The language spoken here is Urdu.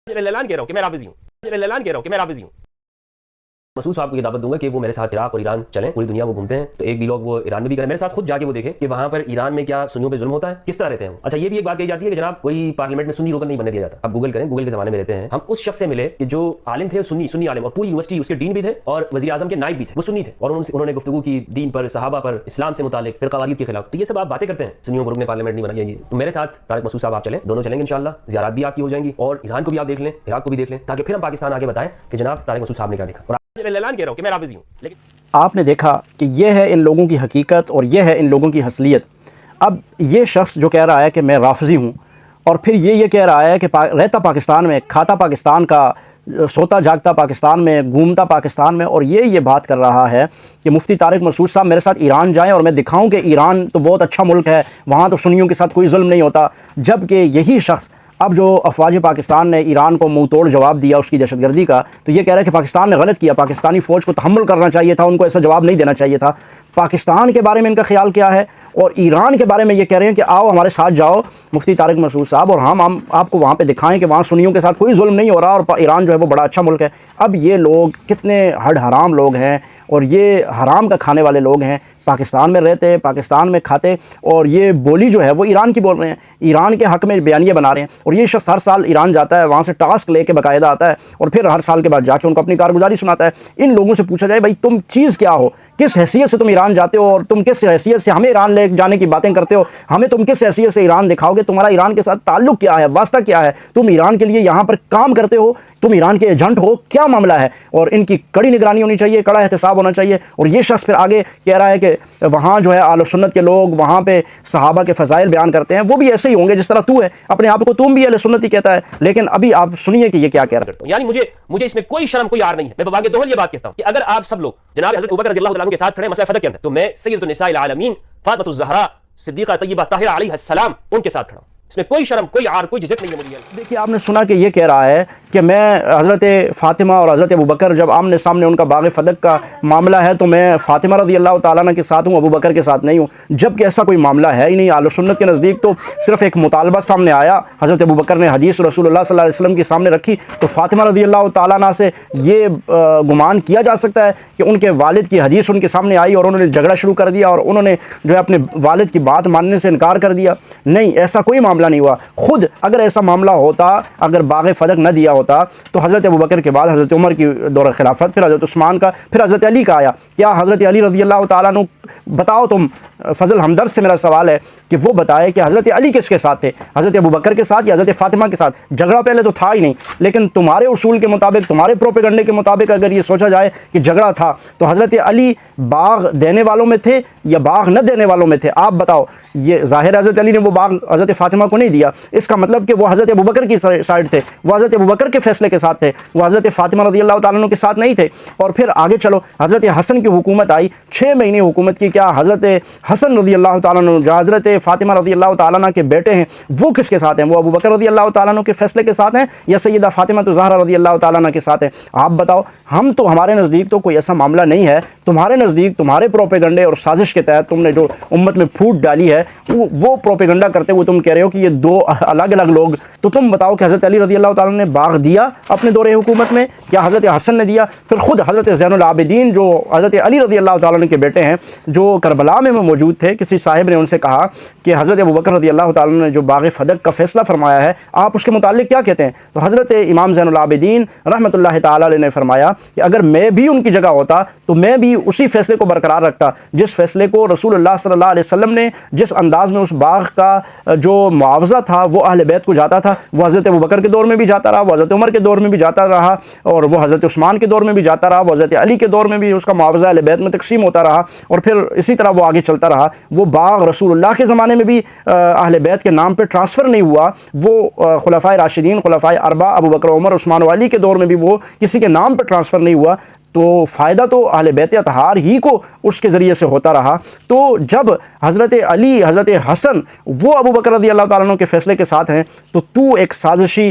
اعلان کہہ رہا ہوں کہ میں رافضی ہوں، اعلان کہہ رہا ہوں کہ میں رافضی ہوں۔ مسعود صاحب کو یہ دعوت دوں گا کہ وہ میرے ساتھ عراق اور ایران چلیں، پوری دنیا وہ گھومتے ہیں، تو ایک بھی لوگ وہ ایران میں بھی کریں، میرے ساتھ خود جا کے وہ دیکھیں کہ وہاں پر ایران میں کیا سنیوں پہ ظلم ہوتا ہے، کس طرح رہتے ہیں۔ اچھا یہ بھی ایک بات کہی جاتی ہے کہ جناب کوئی پارلیمنٹ میں سنی رکن نہیں بننے دیا جاتا۔ اب گوگل کریں، گوگل کے زمانے میں رہتے ہیں ہم، اس شخص سے ملے کہ جو عالم تھے، سنی عالم، اور پوری یونیورسٹی اس کے ڈین بھی تھے اور وزیر اعظم کے نائب بھی تھے، وہ سنی تھے، اور انہوں نے گفتگو کی دین پر، صحابہ پر، اسلام سے متعلق، فرقہ واریت کے خلاف۔ تو یہ سب آپ باتیں کرتے ہیں سنیوں کو رکن پارلیمنٹ نہیں بنا، تو میرے ساتھ طارق مسعود صاحب آپ چلیں، دونوں چلیں گے انشاءاللہ، زیارات بھی آپ کی ہو جائیں گی، اور ایران کو بھی آپ دیکھ لیں، عراق کو بھی دیکھ لیں، تاکہ پھر ہم پاکستان آگے بتائیں کہ جناب طارق مسعود صاحب نے کیا دیکھا۔ اور اعلان کہہ رہا ہوں کہ میں رافضی ہوں، لیکن آپ نے دیکھا کہ یہ ہے ان لوگوں کی حقیقت اور یہ ہے ان لوگوں کی حصلیت۔ اب یہ شخص جو کہہ رہا ہے کہ میں رافضی ہوں، اور پھر یہ کہہ رہا ہے کہ رہتا پاکستان میں، کھاتا پاکستان کا، سوتا جاگتا پاکستان میں، گھومتا پاکستان میں، اور یہ بات کر رہا ہے کہ مفتی طارق مسعود صاحب میرے ساتھ ایران جائیں اور میں دکھاؤں کہ ایران تو بہت اچھا ملک ہے، وہاں تو سنیوں کے ساتھ کوئی ظلم نہیں ہوتا۔ جبکہ یہی شخص اب جو افواج پاکستان نے ایران کو منہ توڑ جواب دیا اس کی دہشت گردی کا، تو یہ کہہ رہا ہے کہ پاکستان نے غلط کیا، پاکستانی فوج کو تحمل کرنا چاہیے تھا، ان کو ایسا جواب نہیں دینا چاہیے تھا۔ پاکستان کے بارے میں ان کا خیال کیا ہے، اور ایران کے بارے میں یہ کہہ رہے ہیں کہ آؤ ہمارے ساتھ جاؤ مفتی طارق مسعود صاحب، اور ہم آپ کو وہاں پہ دکھائیں کہ وہاں سنیوں کے ساتھ کوئی ظلم نہیں ہو رہا، اور ایران جو ہے وہ بڑا اچھا ملک ہے۔ اب یہ لوگ کتنے ہڈ حرام لوگ ہیں، اور یہ حرام کا کھانے والے لوگ ہیں، پاکستان میں رہتے، پاکستان میں کھاتے، اور یہ بولی جو ہے وہ ایران کی بول رہے ہیں، ایران کے حق میں بیانیے بنا رہے ہیں۔ اور یہ شخص ہر سال ایران جاتا ہے، وہاں سے ٹاسک لے کے باقاعدہ آتا ہے، اور پھر ہر سال کے بعد جا کے ان کو اپنی کارگزاری سناتا ہے۔ ان لوگوں سے پوچھا جائے بھائی تم چیز کیا ہو، کس حیثیت سے تم ایران جاتے ہو، اور تم کس حیثیت سے ہمیں ایران لے جانے کی باتیں کرتے ہو، ہمیں تم کس حیثیت سے ایران دکھاؤ گے، تمہارا ایران کے ساتھ تعلق کیا ہے، واسطہ کیا ہے، تم ایران کے لیے یہاں پر کام کرتے ہو، تم ایران کے ایجنٹ ہو، کیا معاملہ ہے؟ اور ان کی کڑی نگرانی ہونی چاہیے، کڑا احتساب ہونا چاہیے۔ اور یہ شخص پھر آگے کہہ رہا ہے کہ وہاں جو ہے اہل سنت کے لوگ وہاں پہ صحابہ کے فضائل بیان کرتے ہیں، وہ بھی ایسے ہی ہوں گے جس طرح تو ہے، اپنے آپ کو تم بھی اہل سنت ہی کہتا ہے۔ لیکن ابھی آپ سنیے کہ یہ کیا کہہ رہا ہے۔ یعنی مجھے اس میں کوئی شرم کوئی عار نہیں ہے، میں بابا کے دوہل یہ بات کہتا ہوں کہ اگر آپ سب لوگ جناب حضرت ابوبکر رضی اللہ تعالیٰ عنہ کے ساتھ کھڑے مسئلہ فتح کے اندر، تو میں سیدۃ النساء العالمین فاطمۃ الزہراء صدیقہ طیبہ طاہرہ علیہ السلام ان کے ساتھ کھڑا ہوں، اس میں کوئی شرم کوئی عار کوئی جھجک نہیں ہے مجھے۔ دیکھیے آپ نے سنا کہ یہ کہہ رہا ہے کہ میں حضرت فاطمہ اور حضرت ابوبکر جب آمنے سامنے ان کا باغ فدق کا معاملہ ہے تو میں فاطمہ رضی اللہ تعالیٰ عنہ کے ساتھ ہوں، ابوبکر کے ساتھ نہیں ہوں، جبکہ ایسا کوئی معاملہ ہے ہی نہیں۔ اہل سنت کے نزدیک تو صرف ایک مطالبہ سامنے آیا، حضرت ابوبکر نے حدیث رسول اللہ صلی اللہ علیہ وسلم کے سامنے رکھی، تو فاطمہ رضی اللہ تعالیٰ عنہ سے یہ گمان کیا جا سکتا ہے کہ ان کے والد کی حدیث ان کے سامنے آئی اور انہوں نے جھگڑا شروع کر دیا اور انہوں نے جو ہے اپنے والد کی بات ماننے سے انکار کر دیا۔ نہیں، ایسا کوئی معاملہ نہیں ہوا۔ خود اگر ایسا معاملہ ہوتا، اگر باغ فدق نہ دیا ہوتا تو حضرت ابوبکر کے بعد حضرت عمر کی دور خلافت، پھر حضرت عثمان کا، پھر حضرت علی کا آیا۔ کیا حضرت علی رضی اللہ تعالیٰ عنہ، بتاؤ تم، فضل ہمدرد سے میرا سوال ہے کہ وہ بتائے کہ حضرت علی کس کے ساتھ تھے، حضرت ابوبکر کے ساتھ یا حضرت فاطمہ کے ساتھ؟ جھگڑا پہلے تو تھا ہی نہیں، لیکن تمہارے اصول کے مطابق، تمہارے پروپیگنڈے کے مطابق اگر یہ سوچا جائے کہ جھگڑا تھا تو حضرت علی باغ دینے والوں میں تھے یا باغ نہ دینے والوں میں تھے؟ آپ بتاؤ۔ یہ ظاہر حضرت علی نے وہ باغ حضرت فاطمہ کو نہیں دیا، اس کا مطلب کہ وہ حضرت ابوبکر کی سائڈ تھے، وہ حضرت ابوبکر کے فیصلے کے ساتھ تھے، وہ حضرت فاطمہ رضی اللہ تعالیٰ عنہ کے ساتھ نہیں تھے۔ اور پھر آگے چلو، حضرت حسن کی حکومت آئی، 6 مہینے حکومت کی، کیا حضرت حسن رضی اللہ تعالیٰ عنہ جو حضرت فاطمہ رضی اللہ تعالیٰ عنہ کے بیٹے ہیں وہ کس کے ساتھ ہیں؟ وہ ابوبکر رضی اللہ تعالیٰ عنہ کے فیصلے کے ساتھ ہیں یا سیدہ فاطمہ زہرا رضی اللہ تعالیٰ عنہ کے ساتھ ہیں؟ آپ بتاؤ۔ ہمارے نزدیک تو کوئی ایسا معاملہ نہیں ہے، تمہارے نزدیک تمہارے پروپیگنڈے اور سازش کے تحت تم نے جو امت میں پھوٹ ڈالی ہے، وہ پروپیگنڈا کرتے ہوئے تم کہہ رہے ہو کہ یہ دو الگ الگ لوگ۔ تو تم بتاؤ کہ حضرت علی رضی اللہ تعالیٰ نے باغ دیا اپنے دور حکومت میں یا حضرت حسن نے دیا؟ پھر خود حضرت زین العابدین جو حضرت علی رضی اللہ تعالیٰ عنہ کے بیٹے ہیں، جو کربلا میں موجود تھے، کسی صاحب نے ان سے کہا کہ حضرت ابوبکر رضی اللہ تعالیٰ نے جو باغ فدق کا فیصلہ فرمایا ہے آپ اس کے متعلق کیا کہتے ہیں؟ تو حضرت امام زین العابدین رحمۃ اللہ تعالیٰ علیہ نے فرمایا کہ اگر میں بھی ان کی جگہ ہوتا تو میں بھی اسی فیصلے کو برقرار رکھتا جس فیصلے کو رسول اللہ صلی اللہ علیہ وسلم نے جس انداز میں اس باغ کا جو معاوضہ تھا وہ اہل بیت کو جاتا تھا، وہ حضرت ابوبکر کے دور میں بھی جاتا رہا، وہ حضرت عمر کے دور میں بھی جاتا رہا، اور وہ حضرت عثمان کے دور میں بھی جاتا رہا، وہ حضرت علی کے دور میں بھی اس کا معاوضہ اہل بیت میں تقسیم ہوتا رہا، اور پھر اسی طرح وہ آگے چلتا رہا۔ وہ باغ رسول اللہ کے زمانے میں بھی اہل بیت کے نام پہ ٹرانسفر نہیں ہوا، وہ خلفائے راشدین، خلفائے اربعہ ابوبکر، عمر، عثمان و علی کے دور میں بھی وہ کسی کے نام پہ ٹرانسفر نہیں ہوا، تو فائدہ تو اہل بیت اطہار ہی کو اس کے ذریعے سے ہوتا رہا۔ تو جب حضرت علی، حضرت حسن وہ ابوبکر رضی اللہ تعالیٰ عنہ کے فیصلے کے ساتھ ہیں، تو تو ایک سازشی،